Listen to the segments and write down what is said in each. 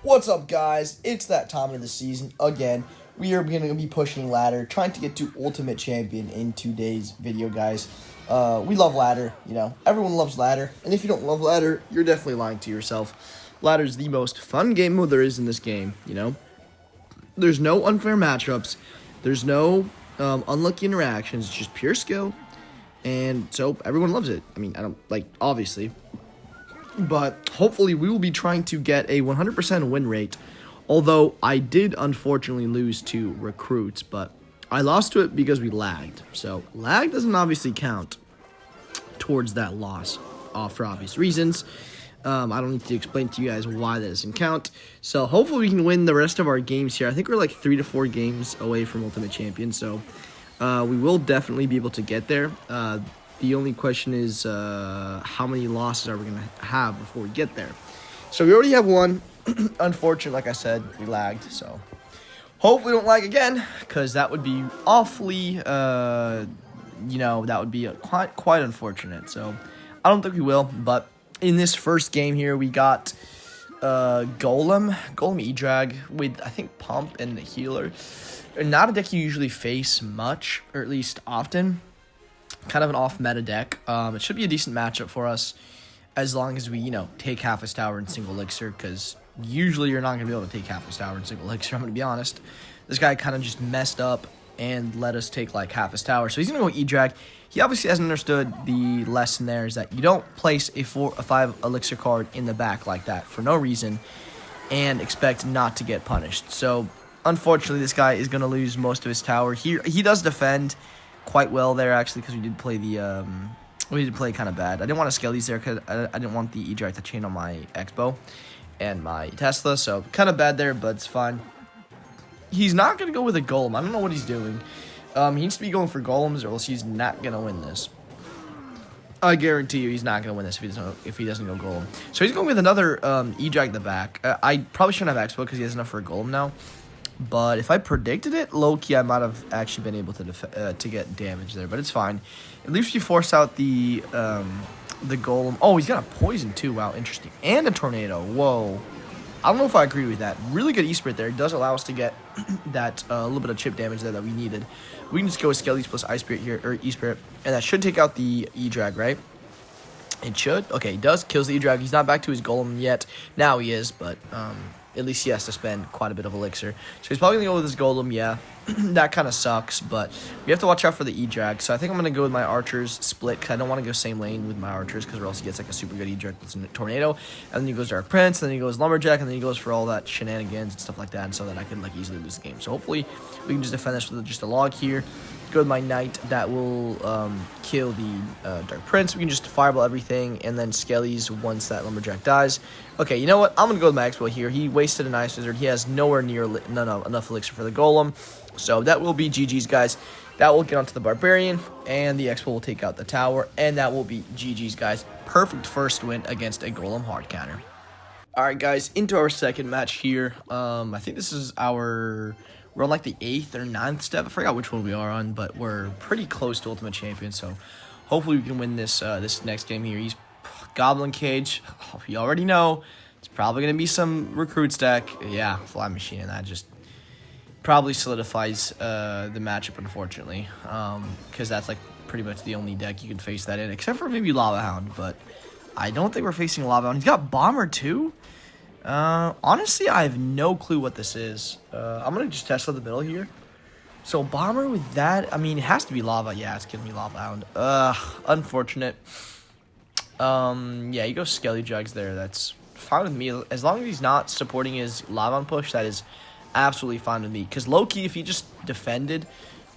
What's up, guys? It's that time of the season again. We are going to be pushing ladder, trying to get to Ultimate Champion in today's video, guys. We love ladder, Everyone loves ladder, and if you don't love ladder, you're definitely lying to yourself. Ladder is the most fun game mode there is in this game, There's no unfair matchups. There's no unlucky interactions. It's just pure skill, and so everyone loves it. Obviously. But hopefully we will be trying to get a 100% win rate. Although I did unfortunately lose to recruits, but I lost to it because we lagged. So lag doesn't obviously count towards that loss for obvious reasons. I don't need to explain to you guys why that doesn't count. So hopefully we can win the rest of our games here. I think we're like 3 to 4 games away from Ultimate Champion. So we will definitely be able to get there. The only question is how many losses are we going to have before we get there. So we already have one. Unfortunately, like I said, we lagged. So hopefully we don't lag again, because that would be awfully, that would be quite unfortunate. So I don't think we will. But in this first game here, we got Golem E-Drag with, I think, Pump and the Healer. Not a deck you usually face much, or at least often. Kind of an off-meta deck. It should be a decent matchup for us as long as we, take half his tower in single elixir, because usually you're not going to be able to take half his tower in single elixir, I'm going to be honest. This guy kind of just messed up and let us take, like, half his tower. So he's going to go E-Drag. He obviously hasn't understood the lesson there is that you don't place a 5 elixir card in the back like that for no reason and expect not to get punished. So, unfortunately, this guy is going to lose most of his tower. He does defend quite well there, actually, because we did play kind of bad. I didn't want to scale these there because I didn't want the E-Drag to chain on my Expo and my Tesla, so kind of bad there, but it's fine. He's not going to go with a Golem. I don't know what he's doing. He needs to be going for Golems, or else he's not going to win this. I guarantee you he's not going to win this if he doesn't go Golem. So he's going with another E-Drag in the back. I probably shouldn't have Expo because he has enough for a Golem now. But if I predicted it, low-key, I might have actually been able to get damage there. But it's fine. At least we force out the Golem. Oh, he's got a poison too. Wow, interesting. And a tornado. Whoa. I don't know if I agree with that. Really good E-Spirit there. It does allow us to get that little bit of chip damage there that we needed. We can just go with Skellies plus Ice Spirit here, or E-Spirit. And that should take out the E-Drag, right? It should. Okay, it does. Kills the E-Drag. He's not back to his Golem yet. Now he is, but at least he has to spend quite a bit of elixir. So he's probably going to go with his Golem, yeah. That kind of sucks, but we have to watch out for the E-Drag. So I think I'm going to go with my Archers split, because I don't want to go same lane with my Archers, because or else he gets like a super good E-Drag that's a Tornado. And then he goes Dark Prince, and then he goes Lumberjack, and then he goes for all that shenanigans and stuff like that, and so that I can like easily lose the game. So hopefully we can just defend this with just a log here. Go with my Knight that will kill the Dark Prince. We can just fireball everything, and then Skellies once that Lumberjack dies. Okay, you know what? I'm going to go with my Expo here. He wasted an Ice Wizard. He has nowhere near enough elixir for the Golem. So that will be GG's, guys. That will get onto the Barbarian, and the Expo will take out the tower, and that will be GG's, guys. Perfect first win against a Golem hard counter. All right, guys, into our second match here. I think this is we're on like the 8th or 9th step. I forgot which one we are on, but we're pretty close to Ultimate Champion, so hopefully we can win this this next game here. He's Goblin Cage. Oh, you already know. It's probably going to be some Recruits deck. Yeah, Fly Machine, and that just probably solidifies the matchup, unfortunately, because that's like pretty much the only deck you can face that in, except for maybe Lava Hound, but I don't think we're facing Lava Hound. He's got Bomber, too. Honestly, I have no clue what this is. I'm going to just test out the middle here. So, Bomber with that, it has to be Lava. Yeah, it's going to be Lava Hound. Unfortunate. Yeah, you go Skelly Jugs there. That's fine with me. As long as he's not supporting his Lava Hound push, that is absolutely fine with me. Because low-key, if he just defended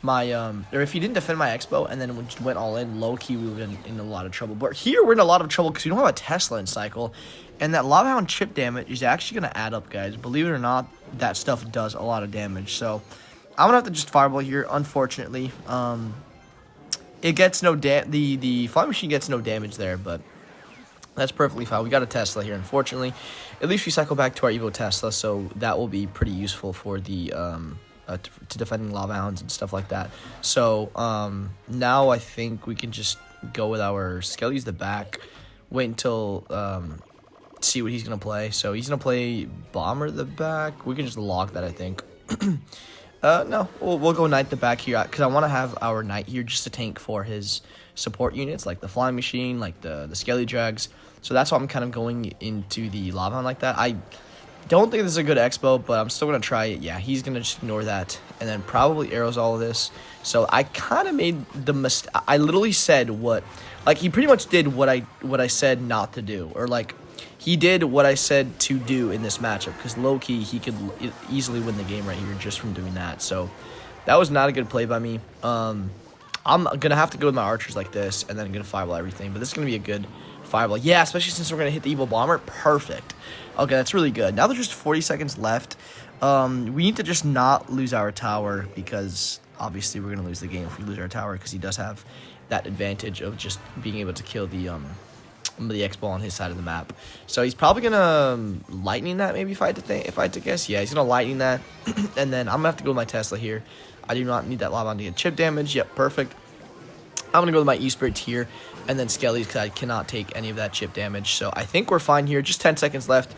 my, or if he didn't defend my Expo and then just went all in, low-key, we would have been in a lot of trouble. But here, we're in a lot of trouble because we don't have a Tesla in cycle. And that Lava Hound chip damage is actually going to add up, guys. Believe it or not, that stuff does a lot of damage. So, I'm going to have to just Fireball here, unfortunately. It gets no the Fly Machine gets no damage there, but that's perfectly fine. We got a Tesla here, unfortunately. At least we cycle back to our Evo Tesla, so that will be pretty useful for the to defending Lava Hounds and stuff like that. So, now I think we can just go with our Skellies the back, wait until see what he's going to play. So he's going to play Bomber the back. We can just log that, I think. No, we'll go Knight the back here because I want to have our Knight here just to tank for his support units, like the Flying Machine, like the Skelly Drags. So that's why I'm kind of going into the Lava Hound like that. I don't think this is a good expo, but I'm still going to try it. Yeah, he's going to just ignore that and then probably arrows all of this. So I kind of made the mistake. I literally said what, like, he pretty much did what I said not to do, or like he did what I said to do in this matchup, because low-key he could easily win the game right here just from doing that. So that was not a good play by me. I'm going to have to go with my archers like this, and then I'm going to fireball everything. But this is going to be a good fireball. Yeah, especially since we're going to hit the evil bomber. Perfect. Okay, that's really good. Now there's just 40 seconds left. We need to just not lose our tower, because obviously we're going to lose the game if we lose our tower, because he does have that advantage of just being able to kill the X-ball on his side of the map. So he's probably gonna lightning that, maybe, if I had to guess. Yeah, he's gonna lightning that. And then I'm gonna have to go with my Tesla here. I do not need that lava to get chip damage. Yep, perfect. I'm gonna go with my E-Spirit here and then Skellies, because I cannot take any of that chip damage. So I think we're fine here. Just 10 seconds left.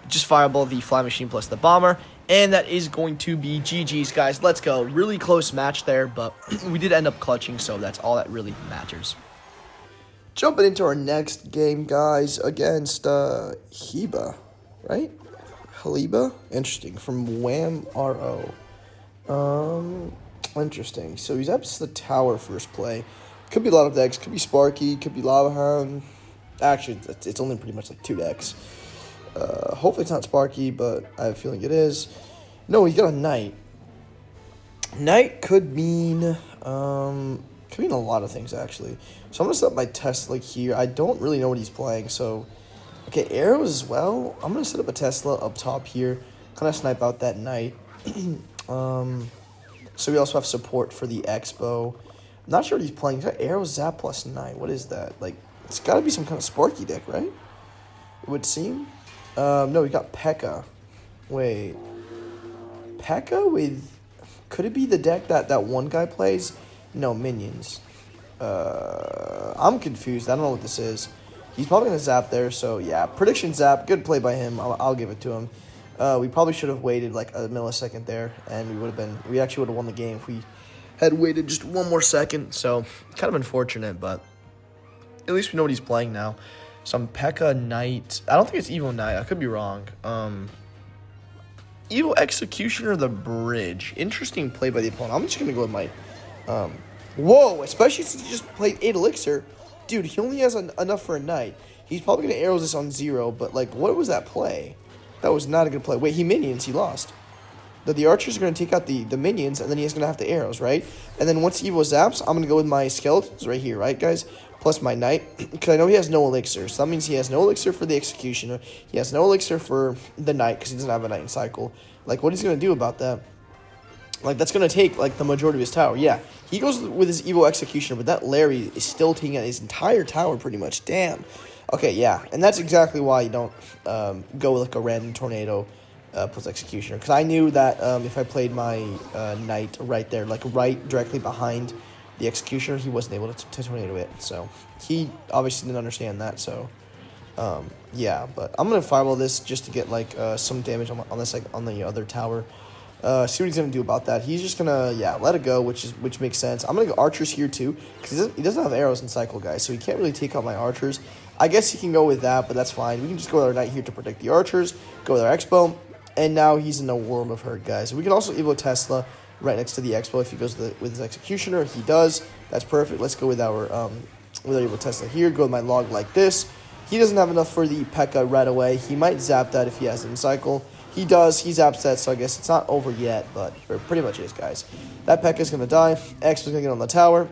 Just fireball the Fly Machine plus the Bomber. And that is going to be GG's, guys. Let's go. Really close match there, but we did end up clutching, so that's all that really matters. Jumping into our next game, guys, against Heba, right? Haliba? Interesting. From Wham RO. Interesting. So he's up to the tower first play. Could be a lot of decks. Could be Sparky. Could be Lava Hound. Actually, it's only pretty much like 2 decks. Hopefully it's not Sparky, but I have a feeling it is. No, he got a Knight. Knight could mean a lot of things, actually. So I'm going to set up my Tesla here. I don't really know what he's playing, so... Okay, arrows as well. I'm going to set up a Tesla up top here. Kind of snipe out that Knight. So we also have support for the Expo. I'm not sure what he's playing. He's got arrows, zap, plus Knight. What is that? Like, it's got to be some kind of Sparky deck, right? It would seem. No, we got Pekka. Wait. Pekka with... Could it be the deck that one guy plays? No, minions. I'm confused. I don't know what this is. He's probably going to zap there, so yeah. Prediction zap. Good play by him. I'll give it to him. We probably should have waited like a millisecond there, and we actually would have won the game if we had waited just one more second. So, kind of unfortunate, but at least we know what he's playing now. Some Pekka Knight. I don't think it's Evo Knight. I could be wrong. Evo Executioner the Bridge. Interesting play by the opponent. I'm just going to go with my... whoa, especially since he just played 8 Elixir. Dude, he only has enough for a Knight. He's probably going to arrows this on 0, but, like, what was that play? That was not a good play. Wait, he minions. He lost. The archers are going to take out the minions, and then he's going to have the arrows, right? And then once Evo zaps, I'm going to go with my skeletons right here, right, guys? Plus my Knight, because I know he has no elixir. So that means he has no elixir for the Executioner. He has no elixir for the Knight, because he doesn't have a Knight in cycle. Like, what is he going to do about that? Like, that's going to take, like, the majority of his tower. Yeah, he goes with his Evo Executioner, but that Larry is still taking out his entire tower pretty much. Damn. Okay, yeah, and that's exactly why you don't go with, like, a random Tornado plus Executioner. Because I knew that if I played my Knight right there, like, right directly behind the Executioner, he wasn't able to Tornado it. So, he obviously didn't understand that, so... yeah, but I'm going to fireball this just to get, like, some damage on this, like, on the other tower. See what he's going to do about that. He's just going to, yeah, let it go, which makes sense. I'm going to go archers here, too, because he doesn't have arrows in cycle, guys, so he can't really take out my archers. I guess he can go with that, but that's fine. We can just go with our Knight here to protect the archers, go with our Expo, and now he's in a world of hurt, guys. We can also Evo Tesla right next to the Expo if he goes with his Executioner. He does. That's perfect. Let's go with our Evo Tesla here. Go with my log like this. He doesn't have enough for the Pekka right away. He might zap that if he has it in cycle. He does. He zaps that, so I guess it's not over yet, but it pretty much is, guys. That Pekka's going to die. X is going to get on the tower.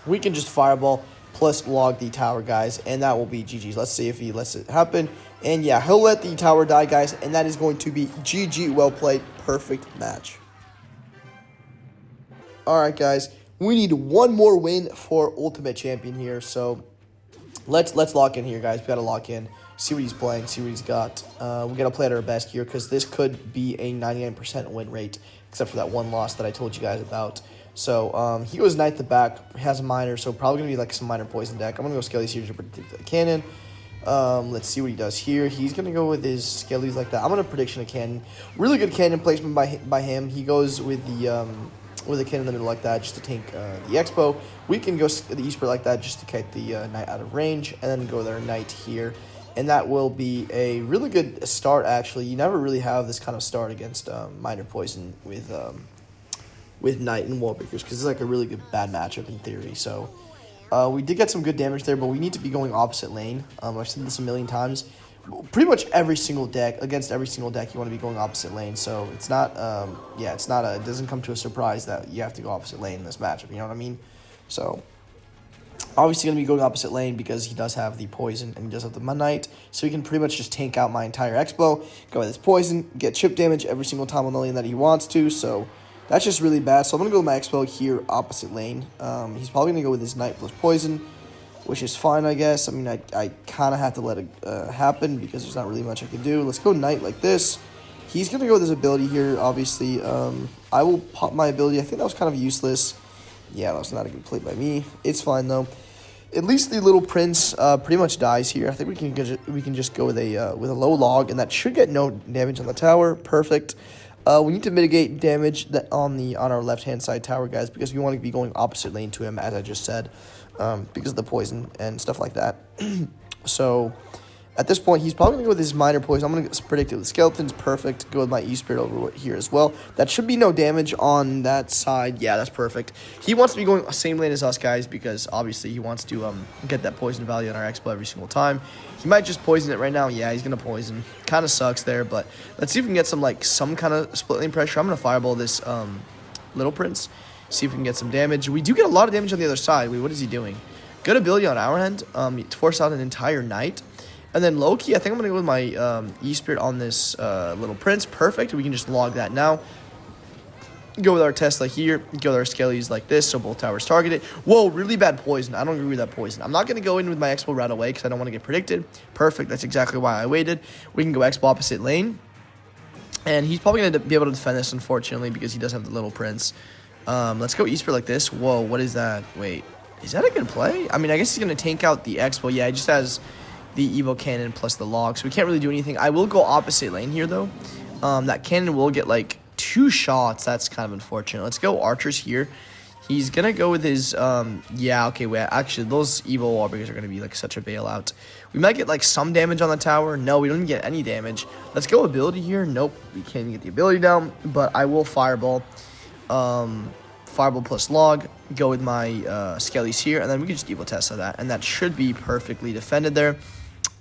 We can just fireball plus log the tower, guys, and that will be GG's. Let's see if he lets it happen. And yeah, he'll let the tower die, guys, and that is going to be GG. Well played. Perfect match. All right, guys. We need one more win for Ultimate Champion here, so... Let's lock in here, guys. We got to lock in, see what he's playing, see what he's got. We got to play at our best here because this could be a 99% win rate, except for that one loss that I told you guys about. So he goes Knight the back, has a miner, so probably going to be like some miner poison deck. I'm going to go Skellies here to protect the cannon. Let's see what he does here. He's going to go with his skellies like that. I'm going to prediction a cannon. Really good cannon placement by him. He goes with the cannon in the middle like that just to tank the Expo. We can go the Esper like that just to get the Knight out of range, and then go their Knight here. And that will be a really good start, actually. You never really have this kind of start against Minor Poison with Knight and Wallbreakers, because it's like a really good bad matchup in theory. So we did get some good damage there, but we need to be going opposite lane. I've said this a million times. Pretty much every single deck, against every single deck, you want to be going opposite lane. So it's not, it doesn't come to a surprise that you have to go opposite lane in this matchup. You know what I mean? So obviously going to be going opposite lane because he does have the poison and he does have the Knight. So he can pretty much just tank out my entire Expo, go with his poison, get chip damage every single time on the lane that he wants to. So that's just really bad. So I'm going to go with my Expo here opposite lane. He's probably going to go with his Knight plus poison, which is fine, I guess. I mean, I kind of have to let it happen because there's not really much I can do. Let's go Knight like this. He's going to go with his ability here, obviously. I will pop my ability. I think that was kind of useless. Yeah, that was not a good play by me. It's fine, though. At least the little prince pretty much dies here. I think we can just go with a low log, and that should get no damage on the tower. Perfect. We need to mitigate damage that on our left-hand side tower, guys, because we want to be going opposite lane to him, as I just said, because of the poison and stuff like that. So at this point, he's probably going to go with his minor poison. I'm going to predict it with skeletons. Perfect. Go with my E-Spirit over here as well. That should be no damage on that side. Yeah, that's perfect. He wants to be going same lane as us, guys, because obviously he wants to get that poison value on our Expo every single time. He might just poison it right now. Yeah, he's going to poison. Kind of sucks there, but let's see if we can get some kind of split lane pressure. I'm going to fireball this little prince. See if we can get some damage. We do get a lot of damage on the other side. Wait, what is he doing? Good ability on our end. To force out an entire Knight. And then low-key, I think I'm going to go with my E-Spirit on this little prince. Perfect. We can just log that now. Go with our Tesla here. Go with our Skellies like this, so both towers targeted. Whoa, really bad poison. I don't agree with that poison. I'm not going to go in with my Expo right away because I don't want to get predicted. Perfect. That's exactly why I waited. We can go Expo opposite lane. And he's probably going to be able to defend this, unfortunately, because he does have the little prince. Let's go E-Spirit like this. Whoa, what is that? Wait, is that a good play? I mean, I guess he's going to tank out the Expo. Yeah, he just has the Evo Cannon plus the log, so we can't really do anything. I will go opposite lane here, though. That cannon will get, like, 2 shots. That's kind of unfortunate. Let's go archers here. He's going to go with his, yeah, okay, wait. Actually, those Evo Wallbreakers are going to be, like, such a bailout. We might get, like, some damage on the tower. No, we don't get any damage. Let's go ability here. Nope, we can't even get the ability down, but I will fireball. Fireball plus log, go with my Skellies here, and then we can just Evo Tesla that, and that should be perfectly defended there.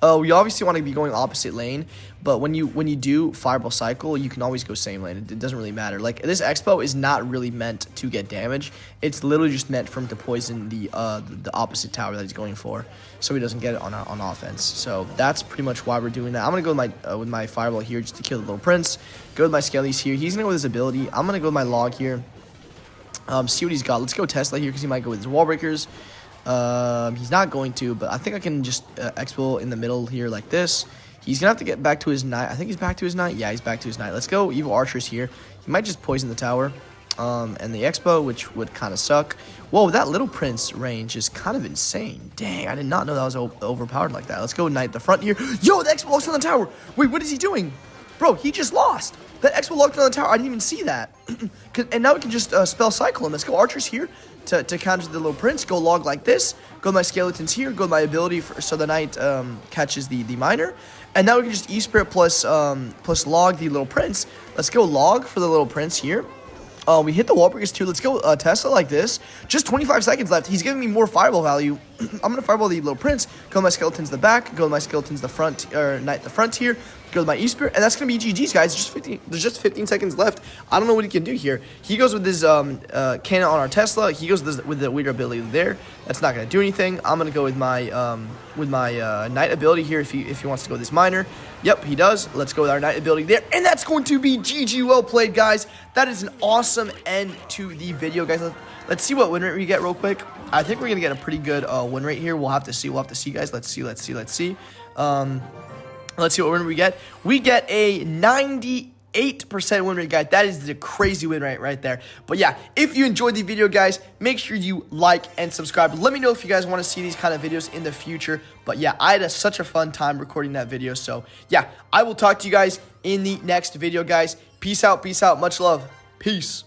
We obviously want to be going opposite lane, but when you do Fireball cycle, you can always go same lane. It doesn't really matter. Like, this Expo is not really meant to get damage. It's literally just meant for him to poison the opposite tower that he's going for, so he doesn't get it on offense. So that's pretty much why we're doing that. I'm gonna go with my Fireball here just to kill the little prince. Go with my Skellies here. He's gonna go with his ability. I'm gonna go with my log here. See what he's got. Let's go Tesla here because he might go with his wall breakers. He's not going to, but I think I can just Expo in the middle here like this. He's going to have to get back to his Knight. I think he's back to his Knight. Yeah, he's back to his Knight. Let's go Evil Archers here. He might just poison the tower and the Expo, which would kind of suck. Whoa, that little prince range is kind of insane. Dang, I did not know that was overpowered like that. Let's go Knight the front here. Yo, the Expo locks on the tower. Wait, what is he doing? Bro, he just lost. That Expo locked on the tower. I didn't even see that. And now we can just spell cycle him. Let's go Archers here to counter the little prince. Go log like this. Go my skeletons here. Go my ability so the Knight catches the minor. And now we can just E-Spirit plus log the little prince. Let's go log for the little prince here. We hit the wall breakers too. Let's go Tesla like this. Just 25 seconds left. He's giving me more fireball value. I'm going to fireball the little prince. Go my skeletons the back. Go my skeletons the front, or Knight the front here. Go with my E-Spirit. And that's going to be GG's, guys. There's just 15 seconds left. I don't know what he can do here. He goes with his cannon on our Tesla. He goes with the weird ability there. That's not going to do anything. I'm going to go with my Knight ability here if he wants to go with his minor. Yep, he does. Let's go with our Knight ability there. And that's going to be GG. Well played, guys. That is an awesome end to the video, guys. Let's see what win rate we get real quick. I think we're going to get a pretty good win rate here. We'll have to see, guys. Let's see. Let's see what win rate we get. We get a 98% 8% win rate, guys. That is the crazy win rate right there. But yeah, if you enjoyed the video, guys, make sure you like and subscribe. Let me know if you guys want to see these kind of videos in the future. But yeah, I had such a fun time recording that video. So yeah, I will talk to you guys in the next video, guys. Peace out, much love. Peace.